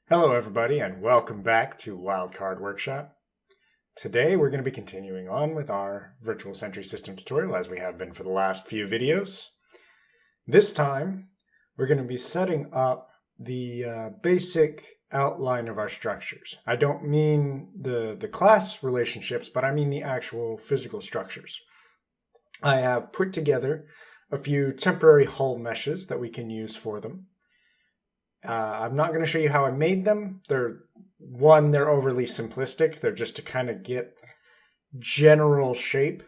Hello everybody and welcome back to Wildcard Workshop. Today we're going to be continuing on with our Virtual Sentry System tutorial as we have been for the last few videos. This time we're going to be setting up the basic outline of our structures. I don't mean the class relationships, but I mean the actual physical structures. I have put together a few temporary hull meshes that we can use for them. I'm not going to show you how I made them. They're overly simplistic. They're just to kind of get general shape.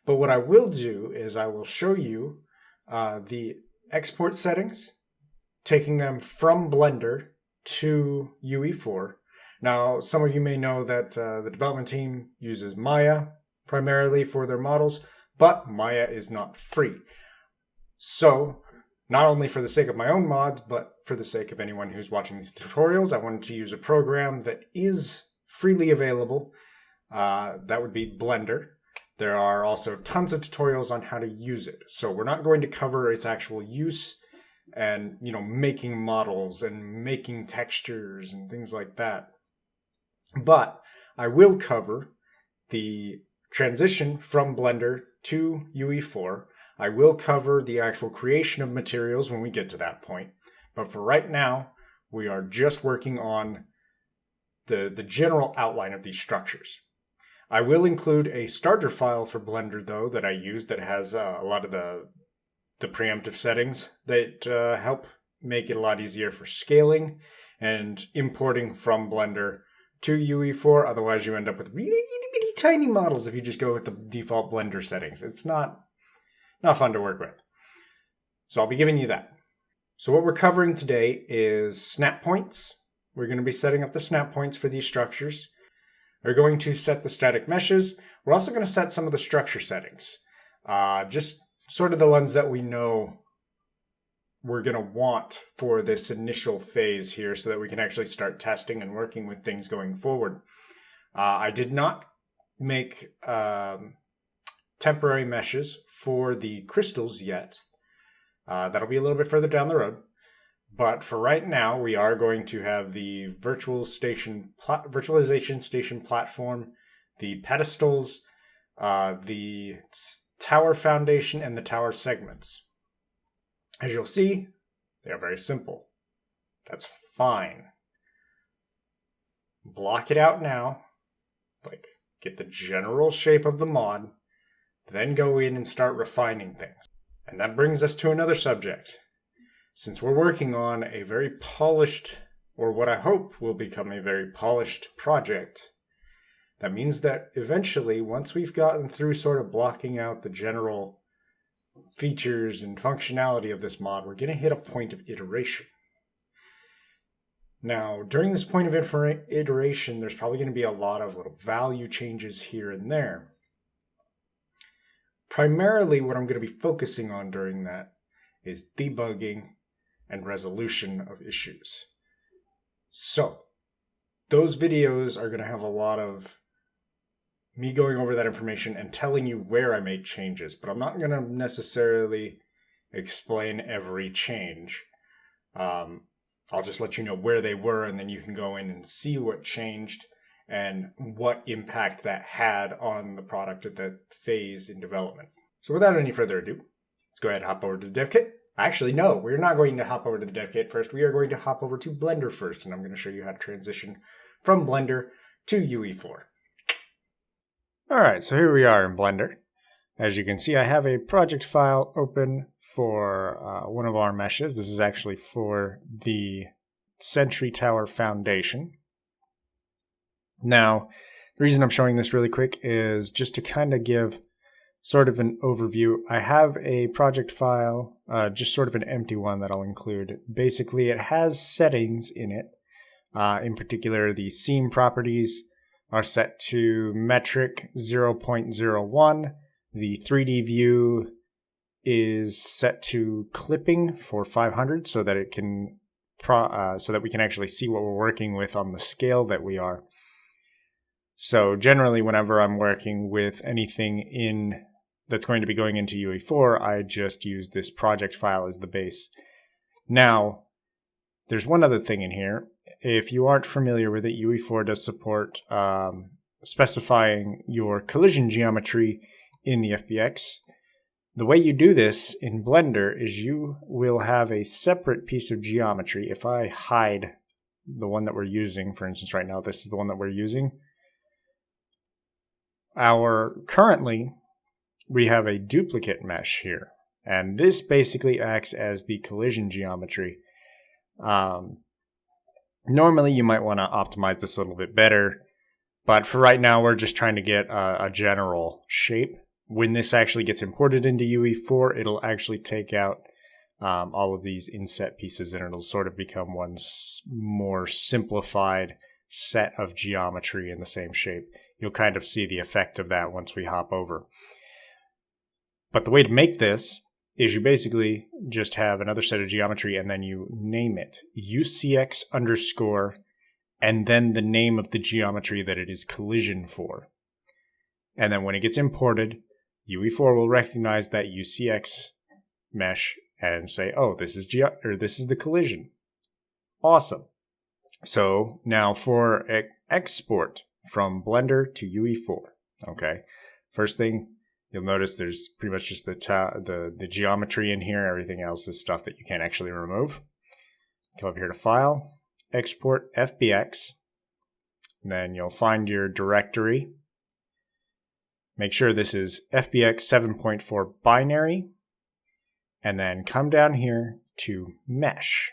But what I will do is I will show you the export settings, taking them from Blender to UE4. Now, some of you may know that the development team uses Maya primarily for their models, but Maya is not free. So, not only for the sake of my own mods, but for the sake of anyone who's watching these tutorials, I wanted to use a program that is freely available. That would be Blender. There are also tons of tutorials on how to use it. So we're not going to cover its actual use and, making models and making textures and things like that. But I will cover the transition from Blender to UE4. I will cover the actual creation of materials when we get to that point. But for right now, we are just working on the general outline of these structures. I will include a starter file for Blender, though, that I use that has a lot of the preemptive settings that help make it a lot easier for scaling and importing from Blender to UE4. Otherwise, you end up with really itty-bitty tiny models if you just go with the default Blender settings. It's not fun to work with. So I'll be giving you that. So what we're covering today is snap points. We're going to be setting up the snap points for these structures. We're going to set the static meshes. We're also going to set some of the structure settings. Just sort of the ones that we know we're going to want for this initial phase here so that we can actually start testing and working with things going forward. I did not make temporary meshes for the crystals yet. That'll be a little bit further down the road. But for right now, we are going to have the virtualization station platform, the pedestals, the tower foundation, and the tower segments. As you'll see, they are very simple. That's fine. Block it out now. Get the general shape of the mod. Then go in and start refining things. And that brings us to another subject. Since we're working on a very polished, or what I hope will become a very polished project, that means that eventually, once we've gotten through sort of blocking out the general features and functionality of this mod, we're going to hit a point of iteration. Now, during this point of iteration, there's probably going to be a lot of little value changes here and there. Primarily, what I'm going to be focusing on during that is debugging and resolution of issues. So, those videos are going to have a lot of me going over that information and telling you where I made changes, but I'm not going to necessarily explain every change. I'll just let you know where they were, and then you can go in and see what changed and what impact that had on the product at that phase in development. So without any further ado, let's go ahead and hop over to the dev kit. Actually, no, we're not going to hop over to the dev kit first. We are going to hop over to Blender first, and I'm going to show you how to transition from Blender to UE4. All right, so here we are in Blender. As you can see, I have a project file open for one of our meshes. This is actually for the Sentry Tower Foundation. Now, the reason I'm showing this really quick is just to kind of give sort of an overview. I have a project file, just sort of an empty one that I'll include. Basically, it has settings in it. In particular, the seam properties are set to metric 0.01. The 3D view is set to clipping for 500 so that it can so that we can actually see what we're working with on the scale that we are. So generally, whenever I'm working with anything that's going to be going into UE4, I just use this project file as the base. Now, there's one other thing in here. if you aren't familiar with it, UE4 does support specifying your collision geometry in the FBX. The way you do this in Blender is you will have a separate piece of geometry. If I hide the one that we're using, for instance, right now, this is the one that we're using. Currently, we have a duplicate mesh here, and this basically acts as the collision geometry. Normally, you might want to optimize this a little bit better, but for right now, we're just trying to get a general shape. When this actually gets imported into UE4, it'll actually take out all of these inset pieces, and it'll sort of become one more simplified set of geometry in the same shape. You'll kind of see the effect of that once we hop over. But the way to make this is you basically just have another set of geometry and then you name it UCX underscore and then the name of the geometry that it is collision for. And then when it gets imported, UE4 will recognize that UCX mesh and say, oh, this is the collision. Awesome. So now for export from Blender to UE4. Okay. First thing, you'll notice there's pretty much just the geometry in here. Everything else is stuff that you can't actually remove. Come over here to File, Export FBX. And then you'll find your directory. Make sure this is FBX 7.4 binary. And then come down here to Mesh.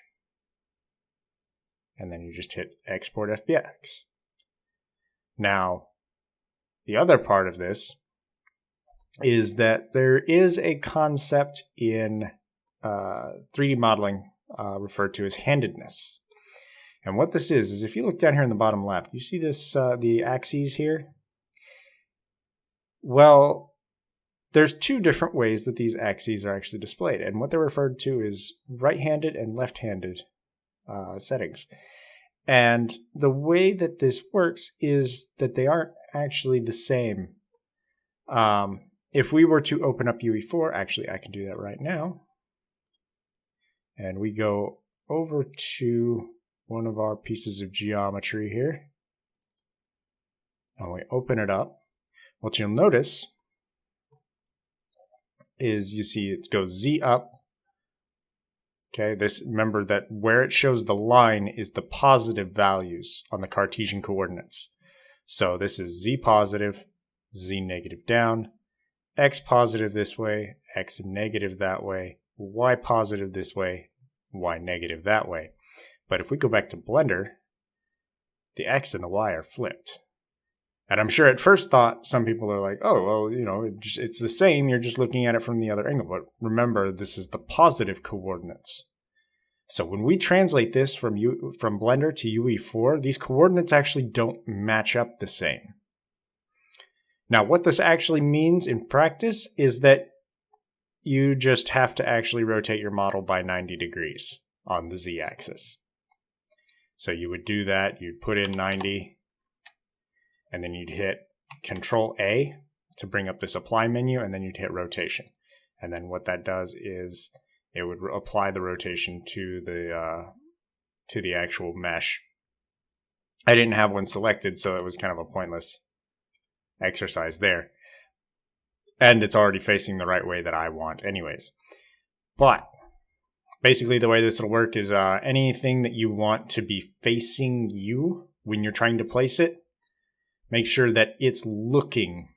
And then you just hit Export FBX. Now, the other part of this is that there is a concept in 3D modeling referred to as handedness. And what this is if you look down here in the bottom left, you see this, the axes here? Well, there's two different ways that these axes are actually displayed. And what they're referred to is right-handed and left-handed settings. And the way that this works is that they aren't actually the same. If we were to open up UE4, actually I can do that right now. And we go over to one of our pieces of geometry here. And we open it up. What you'll notice is you see it goes Z up. Okay, remember that where it shows the line is the positive values on the Cartesian coordinates. So this is Z positive, Z negative down, X positive this way, X negative that way, Y positive this way, Y negative that way. But if we go back to Blender, the X and the Y are flipped. And I'm sure at first thought, some people are like, oh, well, you know, it's the same. You're just looking at it from the other angle. But remember, this is the positive coordinates. So when we translate this from Blender to UE4, these coordinates actually don't match up the same. Now, what this actually means in practice is that you just have to actually rotate your model by 90 degrees on the Z-axis. So you would do that. You'd put in 90. And then you'd hit Control-A to bring up this apply menu, and then you'd hit rotation. And then what that does is it would apply the rotation to the actual mesh. I didn't have one selected, so it was kind of a pointless exercise there. And it's already facing the right way that I want anyways. But basically the way this will work is anything that you want to be facing you when you're trying to place it, make sure that it's looking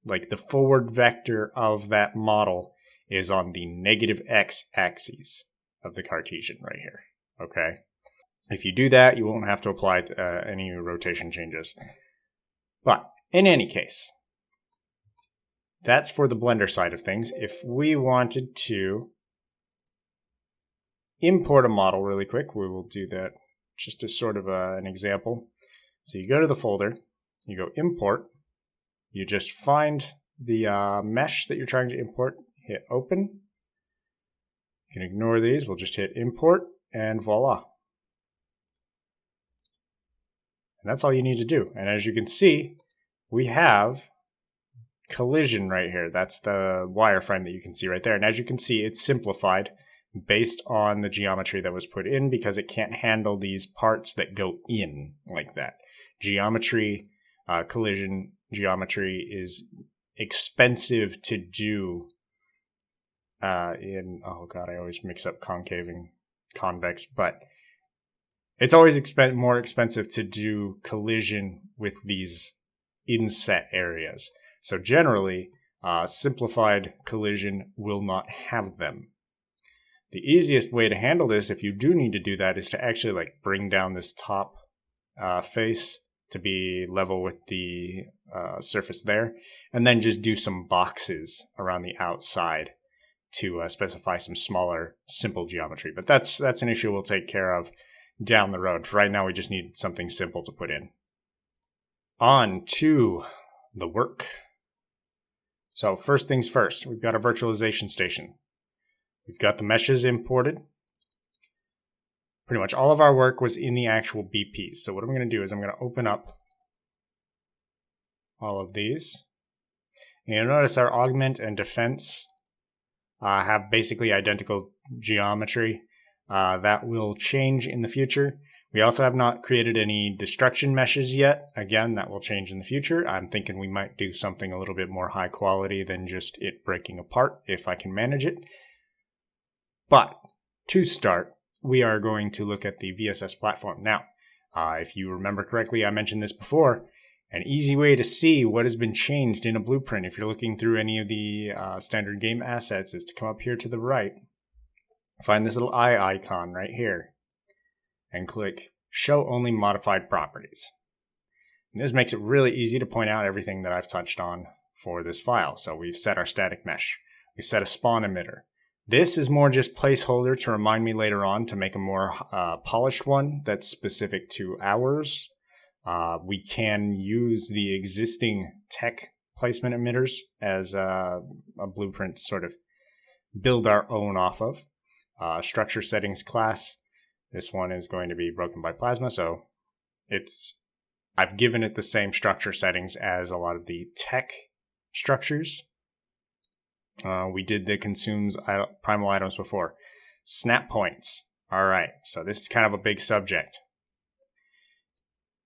like the forward vector of that model is on the negative X axis of the Cartesian right here. Okay. If you do that, you won't have to apply any rotation changes. But in any case, that's for the Blender side of things. If we wanted to import a model really quick, we will do that just as sort of an example. So you go to the folder. You go import, you just find the mesh that you're trying to import, hit open. You can ignore these, we'll just hit import, and voila. And that's all you need to do. And as you can see, we have collision right here. That's the wireframe that you can see right there. And as you can see, it's simplified based on the geometry that was put in because it can't handle these parts that go in like that. Geometry, collision geometry is expensive to do oh god, I always mix up concave and convex, but it's always more expensive to do collision with these inset areas. So generally, simplified collision will not have them. The easiest way to handle this, if you do need to do that, is to actually like bring down this top face to be level with the surface there, and then just do some boxes around the outside to specify some smaller, simple geometry. But that's an issue we'll take care of down the road. For right now, we just need something simple to put in. On to the work. So first things first, we've got a virtualization station. We've got the meshes imported. Pretty much all of our work was in the actual BPs. So what I'm going to do is I'm going to open up all of these. And you'll notice our augment and defense have basically identical geometry. That will change in the future. We also have not created any destruction meshes yet. Again, that will change in the future. I'm thinking we might do something a little bit more high quality than just it breaking apart if I can manage it. But to start, we are going to look at the VSS platform. Now, if you remember correctly, I mentioned this before. An easy way to see what has been changed in a blueprint if you're looking through any of the standard game assets is to come up here to the right, find this little eye icon right here, and click Show Only Modified Properties. And this makes it really easy to point out everything that I've touched on for this file. So we've set our static mesh. We've set a spawn emitter. This is more just placeholder to remind me later on to make a more polished one that's specific to ours. We can use the existing tech placement emitters as a blueprint to sort of build our own off of. Structure settings class. This one is going to be broken by plasma, so I've given it the same structure settings as a lot of the tech structures. We did the consumes primal items before. Snap points. All right, so this is kind of a big subject.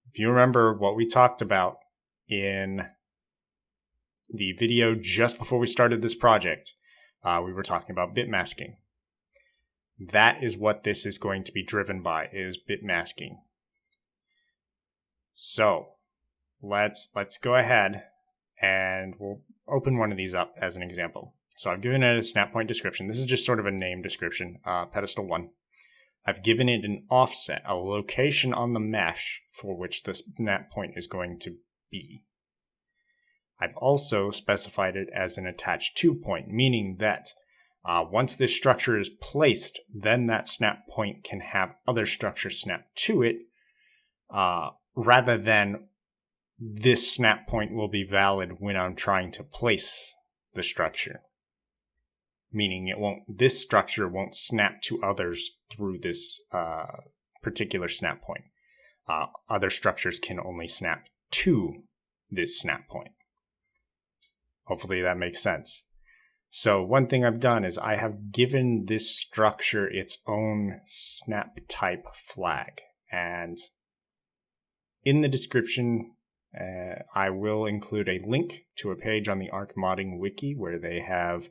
If you remember what we talked about in the video just before we started this project, we were talking about bit masking. That is what this is going to be driven by, is bit masking. So let's go ahead and we'll open one of these up as an example. So I've given it a snap point description. This is just sort of a name description, pedestal 1. I've given it an offset, a location on the mesh for which the snap point is going to be. I've also specified it as an attached to point, meaning that once this structure is placed, then that snap point can have other structures snap to it, rather than this snap point will be valid when I'm trying to place the structure. Meaning this structure won't snap to others through this particular snap point. Other structures can only snap to this snap point. Hopefully that makes sense. So one thing I've done is I have given this structure its own snap type flag. And in the description, I will include a link to a page on the Arc Modding Wiki where they have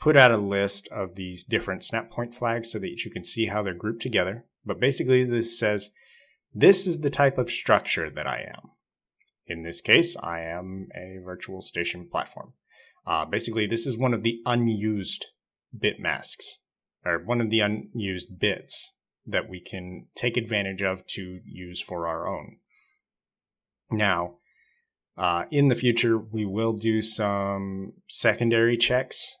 put out a list of these different snap point flags so that you can see how they're grouped together. But basically this says, this is the type of structure that I am. In this case, I am a virtual station platform. Basically, this is one of the unused bit masks, or one of the unused bits that we can take advantage of to use for our own. Now, in the future, we will do some secondary checks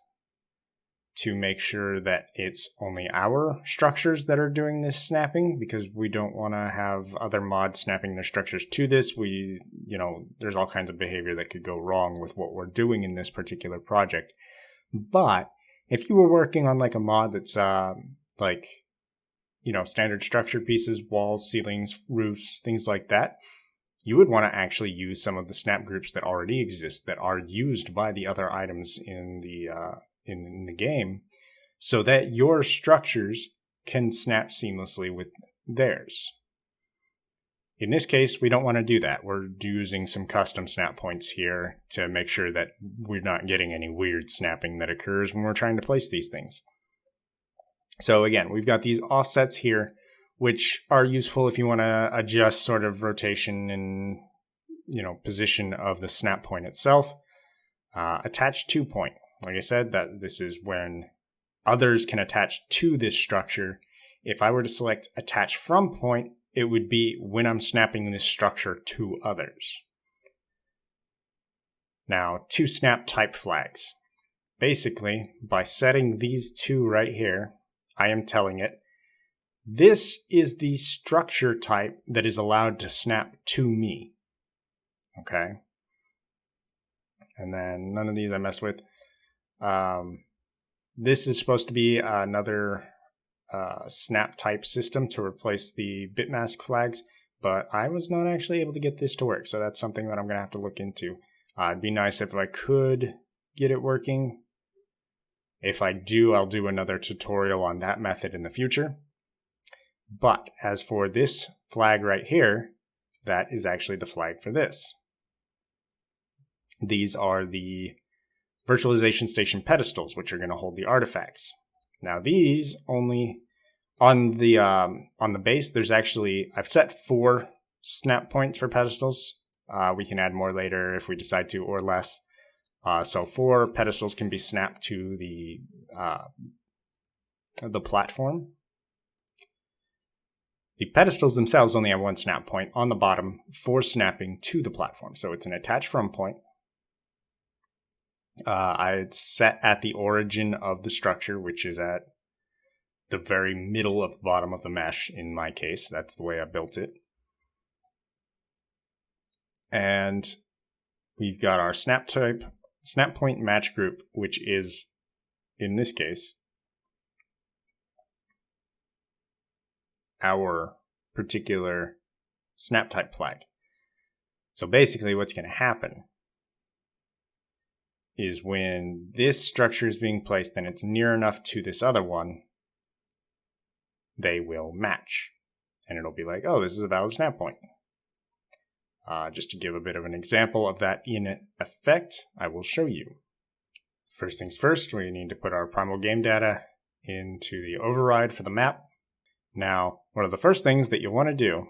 to make sure that it's only our structures that are doing this snapping, because we don't want to have other mods snapping their structures to this. There's all kinds of behavior that could go wrong with what we're doing in this particular project. But if you were working on like a mod that's standard structure pieces, walls, ceilings, roofs, things like that, you would want to actually use some of the snap groups that already exist that are used by the other items in the game, so that your structures can snap seamlessly with theirs. In this case, we don't want to do that. We're using some custom snap points here to make sure that we're not getting any weird snapping that occurs when we're trying to place these things. So again, we've got these offsets here, which are useful if you want to adjust sort of rotation and position of the snap point itself. Attach to point. Like I said, that this is when others can attach to this structure. If I were to select attach from point, it would be when I'm snapping this structure to others. Now, to snap type flags. Basically, by setting these two right here, I am telling it, this is the structure type that is allowed to snap to me. Okay? And then none of these I messed with. This is supposed to be another snap type system to replace the bitmask flags, but I was not actually able to get this to work, so that's something that I'm going to have to look into. It'd be nice if I could get it working. If I do, I'll do another tutorial on that method in the future. But as for this flag right here, that is actually the flag for this. These are the virtualization station pedestals, which are going to hold the artifacts. Now these only on the base, there's actually, I've set 4 snap points for pedestals. We can add more later if we decide to, or less. So 4 pedestals can be snapped to the platform. The pedestals themselves only have 1 snap point on the bottom for snapping to the platform. So it's an attach from point. It's set at the origin of the structure, which is at the very middle of the bottom of the mesh in my case. That's the way I built it. And we've got our snap point match group, which is, in this case, our particular snap type flag. So basically what's going to happen is when this structure is being placed and it's near enough to this other one, they will match. And it'll be like, oh, this is a valid snap point. Just to give a bit of an example of that in effect, I will show you. First things first, we need to put our primal game data into the override for the map. Now, one of the first things that you'll want to do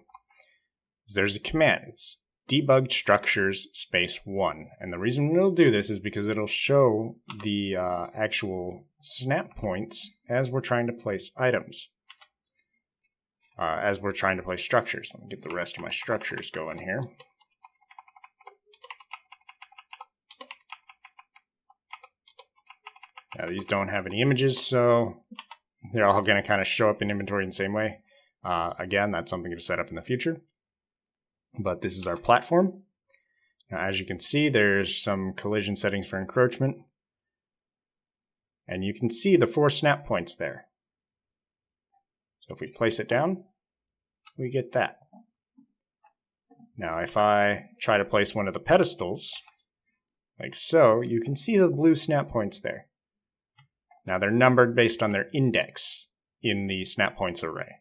is there's a command. It's debug structures -1. And the reason it'll do this is because it'll show the actual snap points as we're trying to place items. As we're trying to place structures. Let me get the rest of my structures going here. Now these don't have any images, so they're all going to kind of show up in inventory in the same way. Again, that's something to set up in the future. But this is our platform. Now, as you can see, there's some collision settings for encroachment. And you can see the 4 snap points there. So if we place it down, we get that. Now, if I try to place one of the pedestals, like so, you can see the blue snap points there. Now, they're numbered based on their index in the snap points array.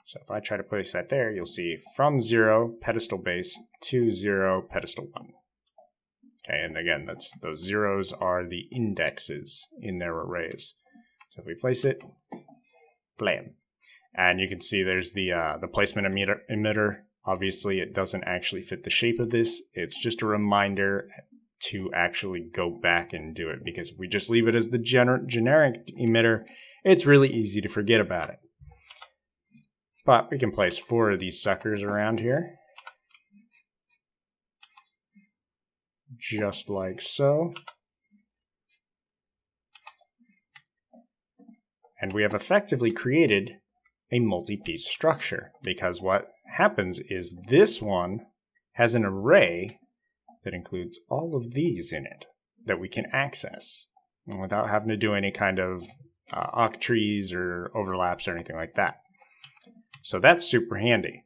So if I try to place that there, you'll see from 0 pedestal base to 0 pedestal 1. Okay, and again, those zeros are the indexes in their arrays. So if we place it, blam. And you can see there's the placement emitter. Obviously, it doesn't actually fit the shape of this. It's just a reminder to actually go back and do it, because if we just leave it as the generic emitter, it's really easy to forget about it. But we can place 4 of these suckers around here. Just like so. And we have effectively created a multi-piece structure, because what happens is this one has an array that includes all of these in it that we can access without having to do any kind of octrees or overlaps or anything like that. So that's super handy.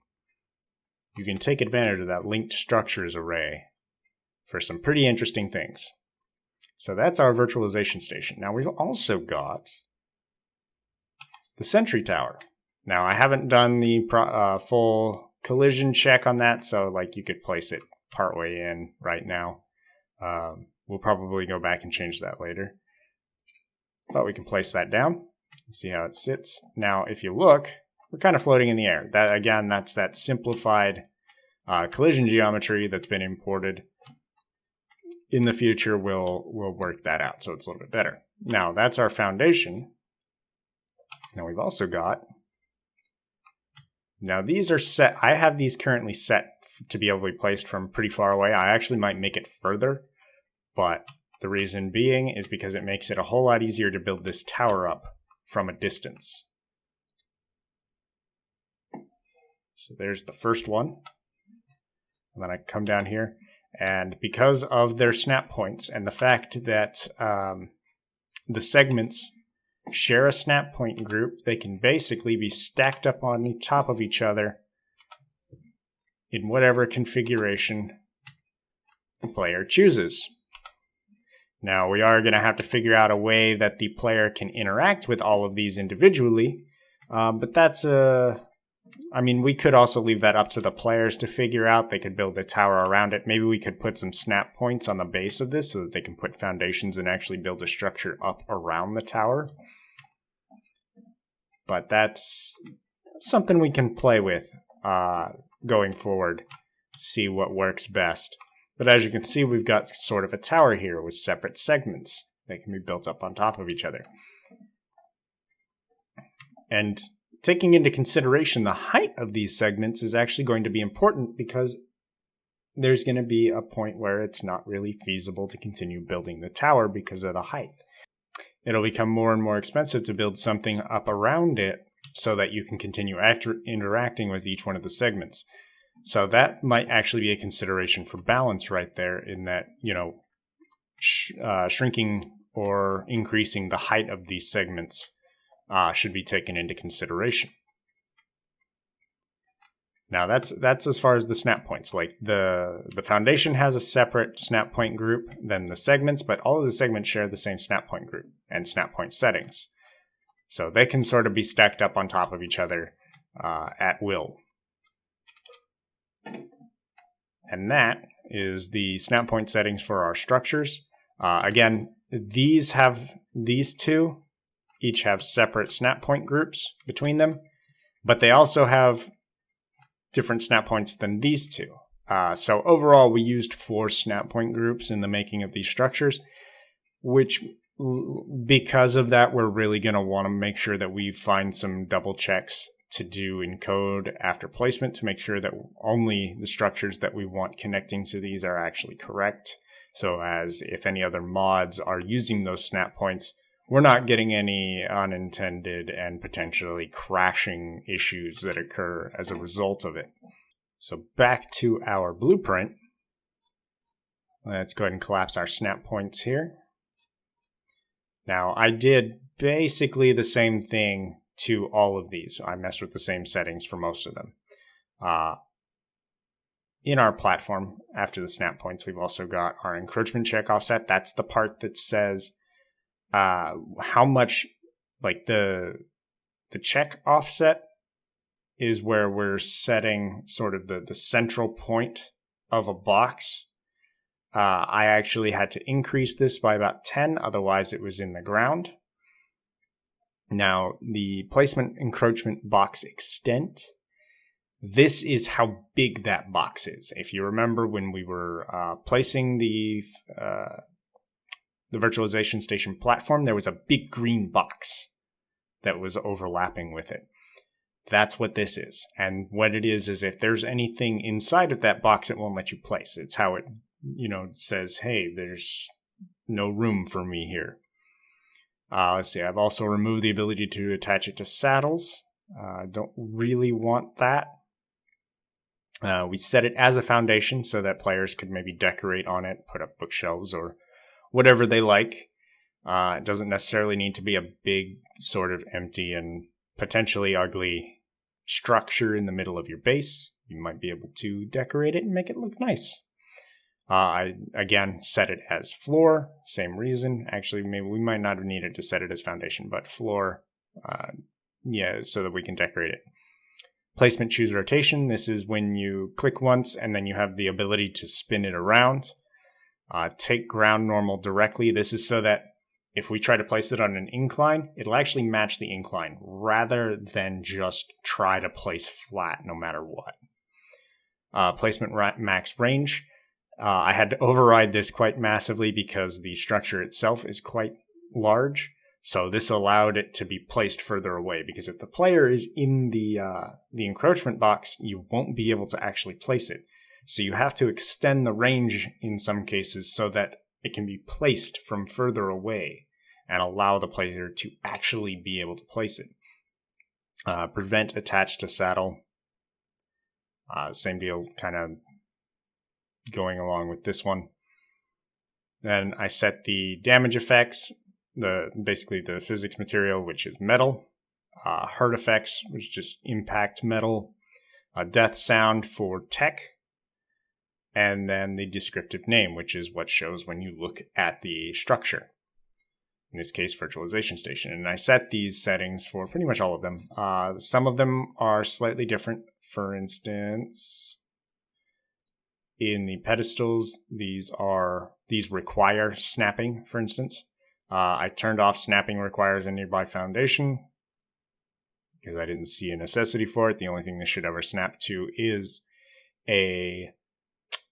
You can take advantage of that linked structures array for some pretty interesting things. So that's our virtualization station. Now we've also got the sentry tower. Now I haven't done the full collision check on that, so like you could place it partway in right now. We'll probably go back and change that later. But we can place that down and see how it sits. Now if you look, we're kind of floating in the air. That again, that's that simplified collision geometry that's been imported. In the future, we'll work that out so it's a little bit better. Now that's our foundation. Now we've also got, now these are set, I have these currently set to be able to be placed from pretty far away. I actually might make it further, but the reason being is because it makes it a whole lot easier to build this tower up from a distance. So there's the first one. And then I come down here. And because of their snap points and the fact that the segments share a snap point group, they can basically be stacked up on top of each other in whatever configuration the player chooses. Now, we are going to have to figure out a way that the player can interact with all of these individually, but that's I mean, we could also leave that up to the players to figure out. They could build a tower around it. Maybe we could put some snap points on the base of this so that they can put foundations and actually build a structure up around the tower. But that's something we can play with going forward, see what works best. But as you can see, we've got sort of a tower here with separate segments. They can be built up on top of each other. And taking into consideration the height of these segments is actually going to be important because there's going to be a point where it's not really feasible to continue building the tower because of the height. It'll become more and more expensive to build something up around it so that you can continue interacting with each one of the segments. So that might actually be a consideration for balance right there, in that, you know, shrinking or increasing the height of these segments should be taken into consideration. Now that's as far as the snap points. Like the foundation has a separate snap point group than the segments, but all of the segments share the same snap point group and snap point settings. So they can sort of be stacked up on top of each other at will. And that is the snap point settings for our structures. Again, these two each have separate snap point groups between them, but they also have different snap points than these two. So overall, we used 4 snap point groups in the making of these structures, which because of that, we're really going to want to make sure that we find some double checks to do in code after placement to make sure that only the structures that we want connecting to these are actually correct. So as if any other mods are using those snap points, we're not getting any unintended and potentially crashing issues that occur as a result of it. So back to our blueprint. Let's go ahead and collapse our snap points here. Now, I did basically the same thing to all of these. I messed with the same settings for most of them. In our platform, after the snap points, we've also got our encroachment check offset. That's the part that says how much, like the check offset is where we're setting sort of the central point of a box. I actually had to increase this by about 10, otherwise it was in the ground. Now, the placement encroachment box extent, this is how big that box is. If you remember when we were placing the virtualization station platform, there was a big green box that was overlapping with it. That's what this is. And what it is if there's anything inside of that box, it won't let you place. It's how it, says, hey, there's no room for me here. Let's see, I've also removed the ability to attach it to saddles. Don't really want that. We set it as a foundation so that players could maybe decorate on it, put up bookshelves or whatever they like. It doesn't necessarily need to be a big sort of empty and potentially ugly structure in the middle of your base. You might be able to decorate it and make it look nice. I, again, set it as floor, same reason. Actually, maybe we might not have needed to set it as foundation, but floor, so that we can decorate it. Placement, choose rotation. This is when you click once and then you have the ability to spin it around. Take ground normal directly. This is so that if we try to place it on an incline, it'll actually match the incline rather than just try to place flat no matter what. Placement max range. I had to override this quite massively because the structure itself is quite large. So this allowed it to be placed further away, because if the player is in the encroachment box, you won't be able to actually place it. So you have to extend the range in some cases so that it can be placed from further away and allow the player to actually be able to place it. Prevent attached to saddle. Same deal, kind of going along with this one. Then I set the damage effects, basically the physics material, which is metal. Hurt effects, which just impact metal. Death sound for tech. And then the descriptive name, which is what shows when you look at the structure. In this case, virtualization station. And I set these settings for pretty much all of them. Some of them are slightly different. For instance, in the pedestals, these require snapping, for instance. I turned off snapping requires a nearby foundation because I didn't see a necessity for it. The only thing this should ever snap to is a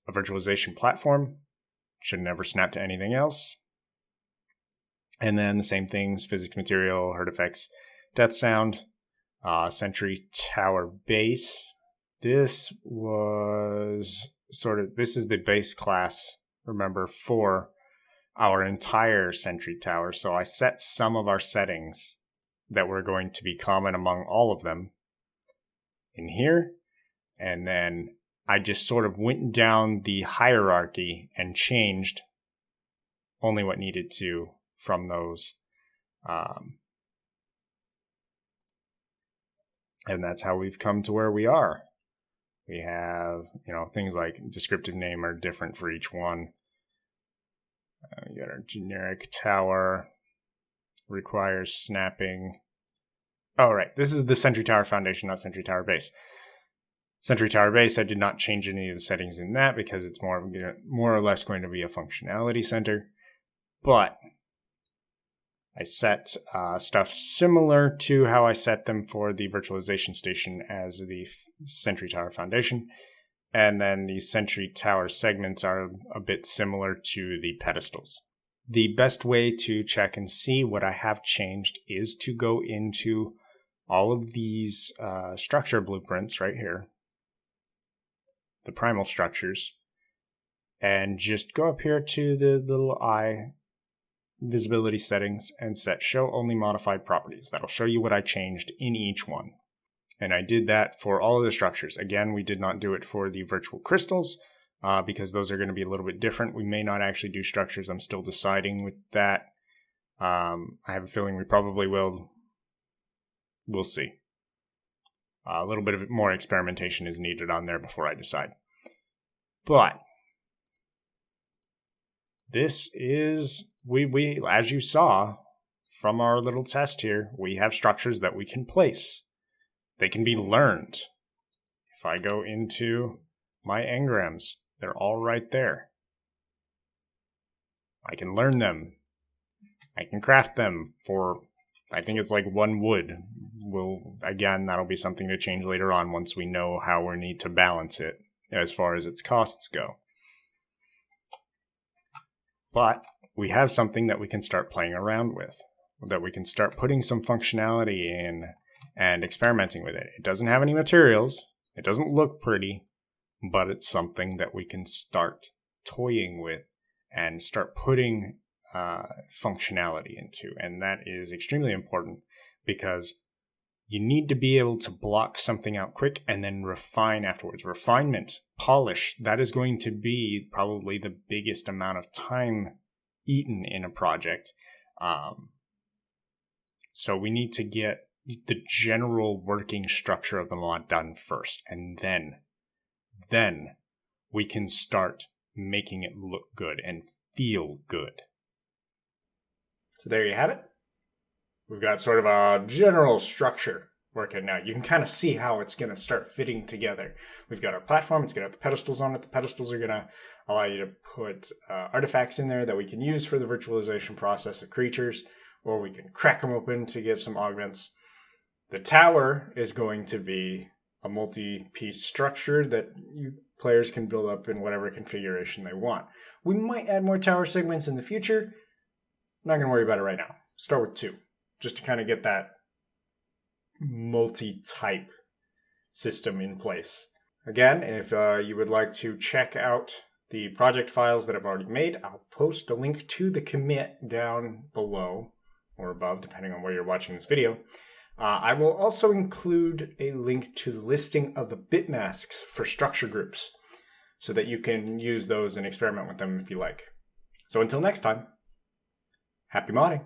virtualization platform. Should never snap to anything else. And then the same things, physics material, hurt effects, death sound, sentry tower base. This is the base class, remember, for our entire sentry tower. So I set some of our settings that were going to be common among all of them in here. And then I just sort of went down the hierarchy and changed only what needed to from those. And that's how we've come to where we are. We have, things like descriptive name are different for each one. We got our generic tower, requires snapping. Oh, right. This is the Sentry Tower Foundation, not Sentry Tower Base. Sentry Tower Base, I did not change any of the settings in that because it's more or less going to be a functionality center. But I set stuff similar to how I set them for the virtualization station as the Sentry Tower Foundation. And then the Sentry Tower segments are a bit similar to the pedestals. The best way to check and see what I have changed is to go into all of these structure blueprints right here, the primal structures, and just go up here to the little eye visibility settings and set show only modified properties. That'll show you what I changed in each one. And I did that for all of the structures. Again, we did not do it for the virtual crystals because those are going to be a little bit different. We may not actually do structures. I'm still deciding with that. I have a feeling we probably will. We'll see. A little bit of more experimentation is needed on there before I decide. But this is, we as you saw from our little test here, we have structures that we can place. They can be learned. If I go into my engrams, they're all right there. I can learn them. I can craft them for, I think it's like 1 wood. That'll be something to change later on once we know how we need to balance it as far as its costs go. But we have something that we can start playing around with, that we can start putting some functionality in and experimenting with it. It doesn't have any materials. It doesn't look pretty, but it's something that we can start toying with and start putting functionality into. And that is extremely important because you need to be able to block something out quick and then refine afterwards. Refinement, polish, that is going to be probably the biggest amount of time eaten in a project. So we need to get the general working structure of the mod done first, and then we can start making it look good and feel good. So there you have it. We've got sort of a general structure working now. You can kind of see how it's going to start fitting together. We've got our platform. It's going to have the pedestals on it. The pedestals are going to allow you to put artifacts in there that we can use for the virtualization process of creatures, or we can crack them open to get some augments. The tower is going to be a multi-piece structure that you players can build up in whatever configuration they want. We might add more tower segments in the future. I'm not going to worry about it right now. Start with 2, just to kind of get that multi-type system in place. Again, if you would like to check out the project files that I've already made, I'll post a link to the commit down below or above, depending on where you're watching this video. I will also include a link to the listing of the bitmasks for structure groups so that you can use those and experiment with them if you like. So until next time, happy modding!